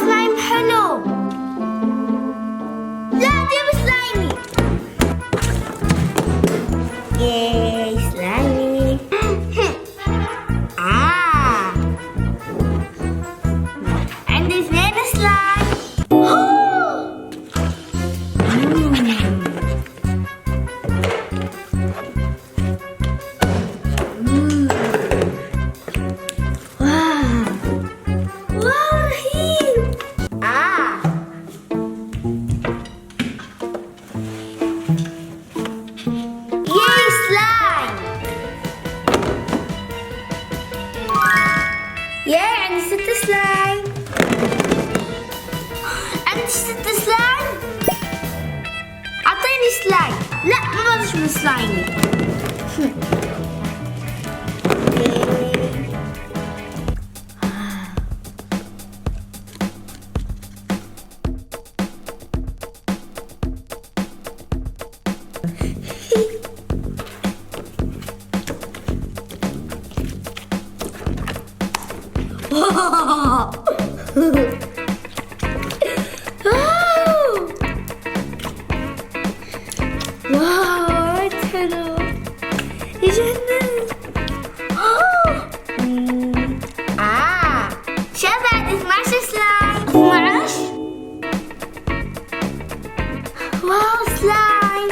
سلايم حلو. لا جيب سلايمي. ياي سلايمي. عندي 2 سلايم. ياي عندي 6 سلايم. عندي 6 سلايم. اعطيني سلايم. لا ما بدش من سلايمي. واو حلو يجنن. شاف بعد 12 سلايم. 12. واو سلايم.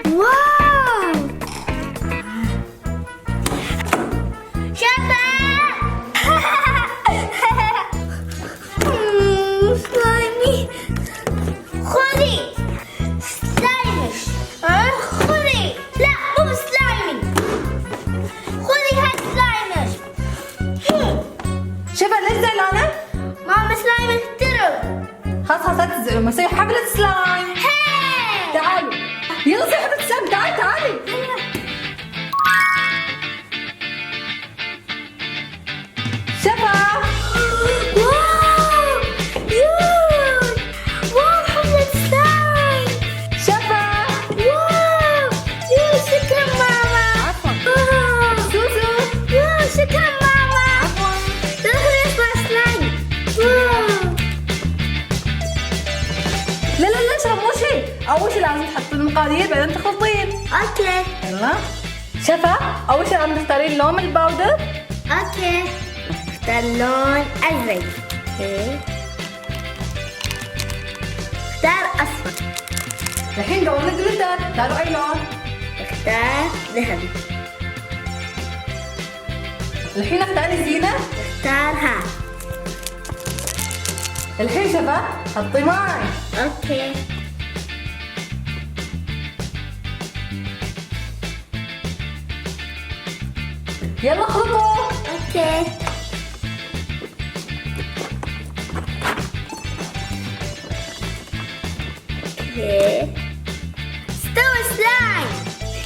واو شفا. سلايمي. خذي سلايمش. خذي. لا مو سلايمي. خذي هاي سلايمش. شفا ليش زعلانة؟ ماما سلايم اخترب. خلاص لا تزعلوا، نسوي حفلة سلايم. تعالوا يلا نسوي حفلة سلايم. تعالي شفا. واو واو حفلة سلايم. شفا. واو شكرا ماما. عفوا. زوزو. واو شكرا ماما. عفوا. دخل يطلع سلايم. واو. لا اشرب مو شيء. اول شيء لازم تحطين المقادير بعدين تخلطين. اوكي. يلا شفا. اول شيء لازم تختارين لون الباودر. اوكي. اختار لون ازرق. اوكي. اختار اصفر. الحين لون الجليتر. اختاروا اي لون. اختار ذهبي. الحين اختاري زينة. اختار ها. الحين شفا حطي معي. اوكي. يلا خلطوا. اوكي. اوكي. استوى سلايم.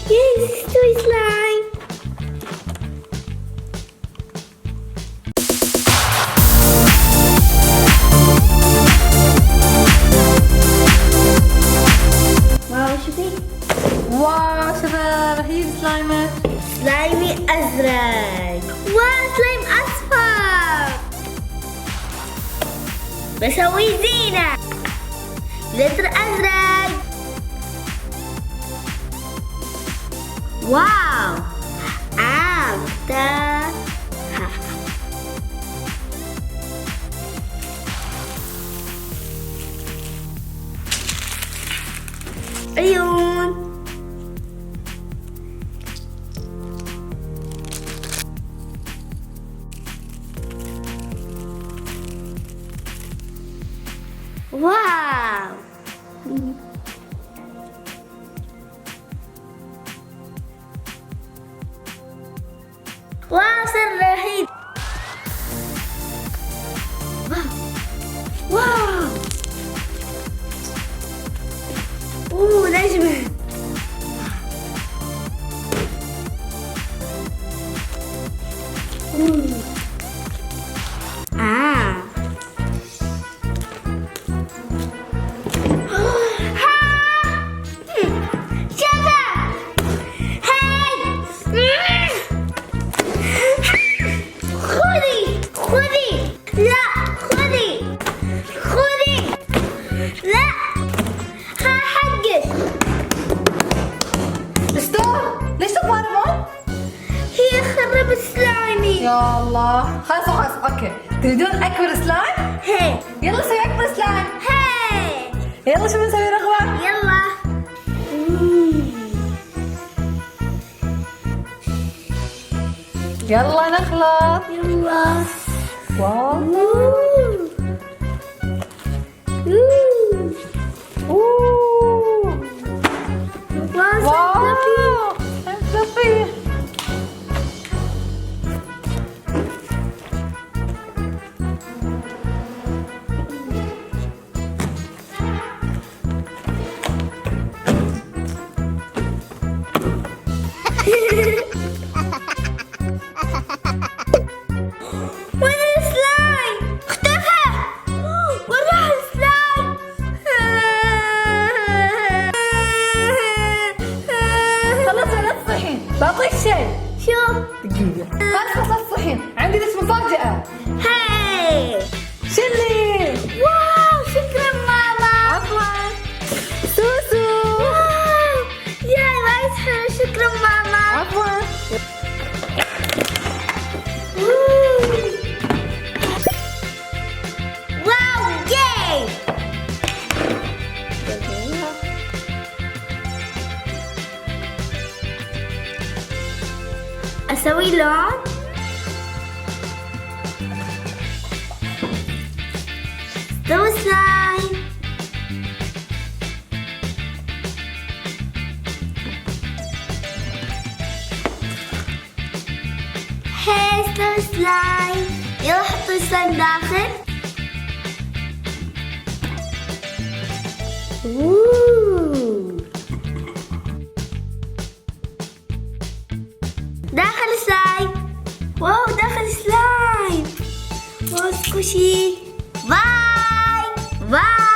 يس استوى سلايم. واو شوفي. واو شفا رهيب سلايمك. سلايمي ازرق. واو سلايم اصفر. بسوي زينة. لتر ازرق. واو اختارها. عيون. واو واو صار رهيب. واو اوه نجمة. خرب السلايمي. يا الله، خلاص اوكي. تريدون اكبر سلايم؟ هي يلا سوي اكبر سلايم. هي يلا شو بنسوي رغوة؟ يلا. يلا نخلط. يلا. واو. واو. صفي. وين السلايم؟ اختفى. وين راح السلايم؟ خلاص لا تصحين، بعطيك شيء. شوف. دقيقة. خلاص لا تصحين، عندي لك مفاجأة. هاي. شلي. واو شكرا ماما. عفوا. سوسو. واو يا وايد حلو. شكرا ماما. عفوا. واو ياي. أسوي لون. استوى سلايم. هاي استوى سلايم. يلا حطوا السلايم داخل. داخل سلايم. واو داخل سلايم. واو سكوشي. باي باي.